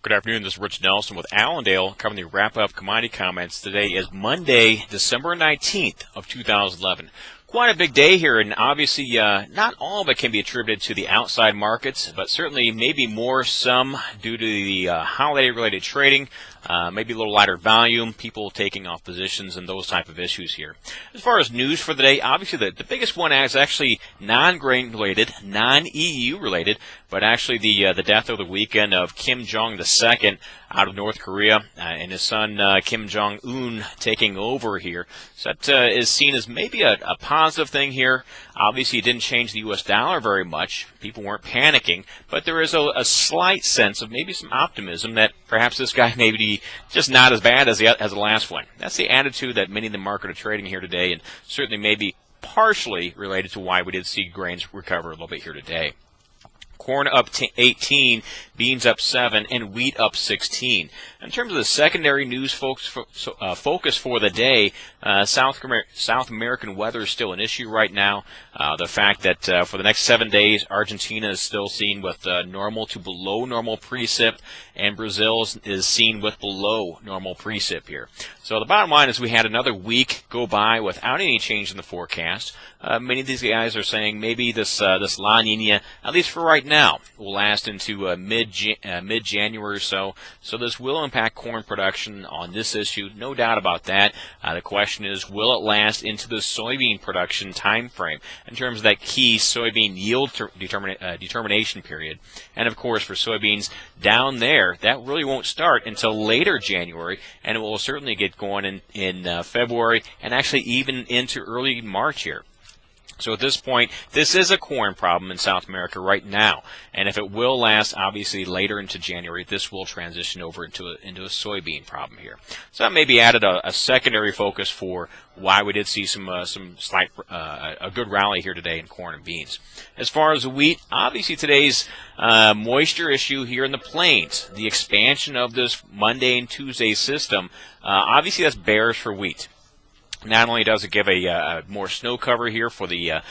Good afternoon. This is Rich Nelson with Allendale covering the wrap-up commodity comments. Today is Monday, December 19th of 2011. Quite a big day here, and obviously not all of it can be attributed to the outside markets, but certainly maybe more some due to the holiday-related trading, maybe a little lighter volume, people taking off positions, and those type of issues here. As far as news for the day, obviously the biggest one is actually non-grain related, non-EU related, but actually the death over the weekend of Kim Jong II out of North Korea, and his son Kim Jong-un taking over here. So that is seen as maybe a positive thing here. Obviously, it didn't change the U.S. dollar very much. People weren't panicking, but there is a slight sense of maybe some optimism that perhaps this guy may be just not as bad as the last one. That's the attitude that many in the market are trading here today, and certainly maybe partially related to why we did see grains recover a little bit here today. Corn up 18, beans up 7, and wheat up 16. In terms of the secondary news focus for the day, South American weather is still an issue right now. The fact that for the next 7 days, Argentina is still seen with normal to below normal precip, and Brazil is seen with below normal precip here. So the bottom line is we had another week go by without any change in the forecast. Many of these guys are saying maybe this La Nina, at least for right now, will last into mid-January or so. So this will impact corn production on this issue, no doubt about that. The question is, will it last into the soybean production time frame in terms of that key soybean yield determination period? And of course, for soybeans down there, that really won't start until later January, and it will certainly get going in February and actually even into early March here. So at this point, this is a corn problem in South America right now. And if it will last, obviously, later into January, this will transition over into a soybean problem here. So that maybe added a secondary focus for why we did see some slight, a good rally here today in corn and beans. As far as the wheat, obviously today's moisture issue here in the plains, the expansion of this Monday and Tuesday system, obviously that's bearish for wheat. Not only does it give a more snow cover here for the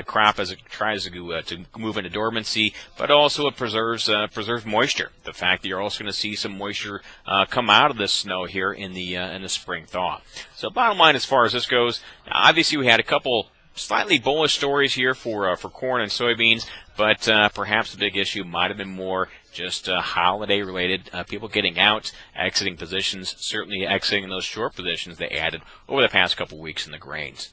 crop as it tries to move into dormancy, but also it preserves moisture. The fact that you're also going to see some moisture come out of this snow here in the spring thaw. So bottom line, as far as this goes, obviously we had a couple slightly bullish stories here for corn and soybeans, but perhaps the big issue might have been more just holiday-related, people getting out, exiting positions, certainly exiting those short positions they added over the past couple weeks in the grains.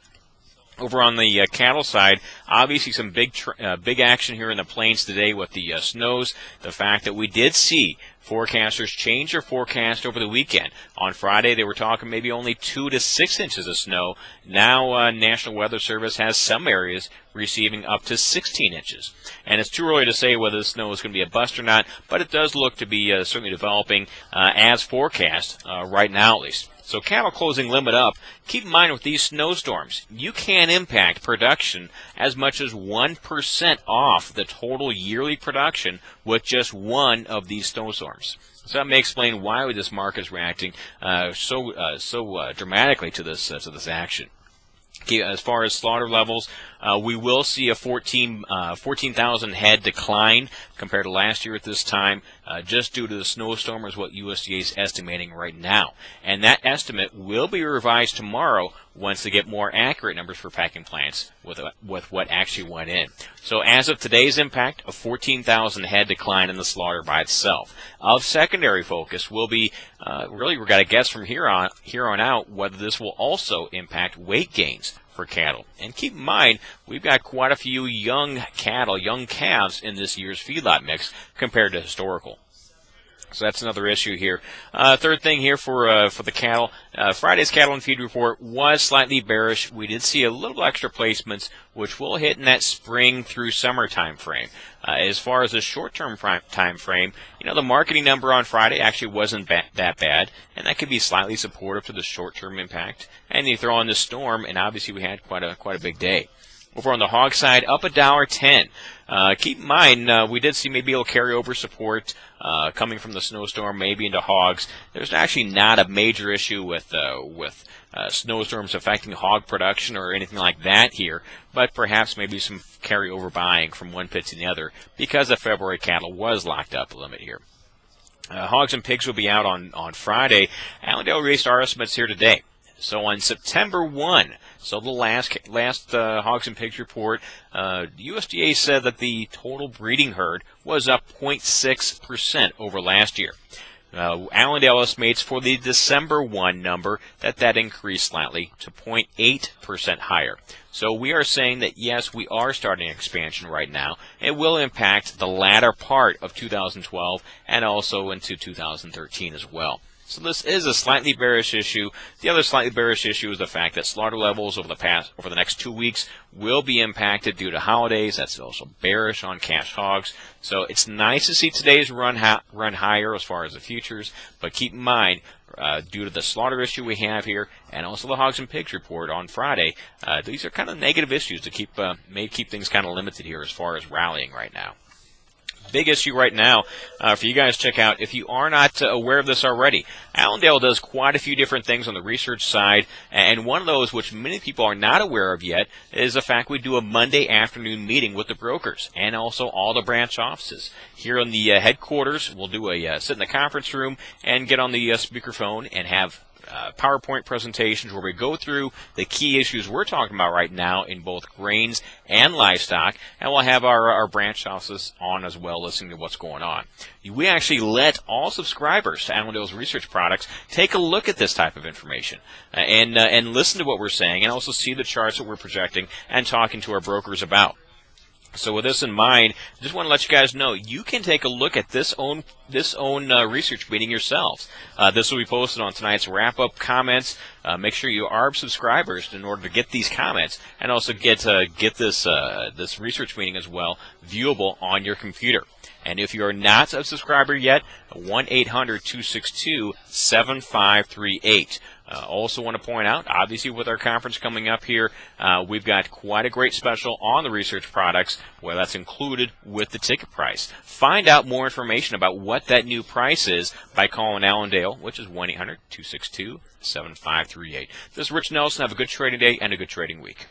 Over on the cattle side, obviously some big action here in the plains today with the snows. The fact that we did see forecasters change their forecast over the weekend. On Friday, they were talking maybe only 2 to 6 inches of snow. Now, National Weather Service has some areas receiving up to 16 inches. And it's too early to say whether the snow is going to be a bust or not, but it does look to be certainly developing as forecast right now at least. So cattle closing limit up. Keep in mind with these snowstorms, you can impact production as much as 1% off the total yearly production with just one of these snowstorms. So that may explain why this market is reacting so dramatically to this action. As far as slaughter levels, we will see a 14,000 head decline compared to last year at this time, just due to the snowstorm is what USDA is estimating right now. And that estimate will be revised tomorrow once they get more accurate numbers for packing plants with what actually went in. So as of today's impact, a 14,000 head decline in the slaughter by itself. Of secondary focus will be, really we've got to guess from here on out whether this will also impact weight gains for cattle. And keep in mind, we've got quite a few young cattle, young calves in this year's feedlot mix compared to historical. So that's another issue here. Third thing here for the cattle, Friday's cattle and feed report was slightly bearish. We did see a little extra placements, which will hit in that spring through summer time frame. As far as the short-term time frame, the marketing number on Friday actually wasn't that bad, and that could be slightly supportive to the short-term impact. And you throw in the storm, and obviously we had quite a big day. Over on the hog side, up $1.10. Keep in mind, we did see maybe a little carryover support coming from the snowstorm, maybe into hogs. There's actually not a major issue with snowstorms affecting hog production or anything like that here, but perhaps maybe some carryover buying from one pit to the other because the February cattle was locked up a limit here. Hogs and pigs will be out on Friday. Allendale released our estimates here today. So on September 1, so the last Hogs and Pigs report, USDA said that the total breeding herd was up 0.6% over last year. Allendale estimates for the December 1 number that increased slightly to 0.8% higher. So we are saying that, yes, we are starting expansion right now. It will impact the latter part of 2012 and also into 2013 as well. So this is a slightly bearish issue. The other slightly bearish issue is the fact that slaughter levels over the next 2 weeks will be impacted due to holidays. That's also bearish on cash hogs. So it's nice to see today's run higher as far as the futures, but keep in mind, due to the slaughter issue we have here and also the Hogs and Pigs report on Friday, these are kind of negative issues that may keep things kind of limited here as far as rallying right now. Big issue right now for you guys to check out. If you are not aware of this already, Allendale does quite a few different things on the research side, and one of those which many people are not aware of yet is the fact we do a Monday afternoon meeting with the brokers and also all the branch offices. Here on the headquarters, we'll do sit in the conference room and get on the speakerphone and have PowerPoint presentations where we go through the key issues we're talking about right now in both grains and livestock, and we'll have our branch offices on as well listening to what's going on. We actually let all subscribers to Allendale's research products take a look at this type of information and listen to what we're saying and also see the charts that we're projecting and talking to our brokers about. So with this in mind, I just want to let you guys know you can take a look at this own research meeting yourselves. This will be posted on tonight's wrap-up comments. Make sure you are subscribers in order to get these comments and also get this research meeting as well viewable on your computer. And if you are not a subscriber yet, 1-800-262-7538. Also want to point out, obviously with our conference coming up here, we've got quite a great special on the research products, where that's included with the ticket price. Find out more information about what that new price is by calling Allendale, which is 1-800-262-7538. This is Rich Nelson. Have a good trading day and a good trading week.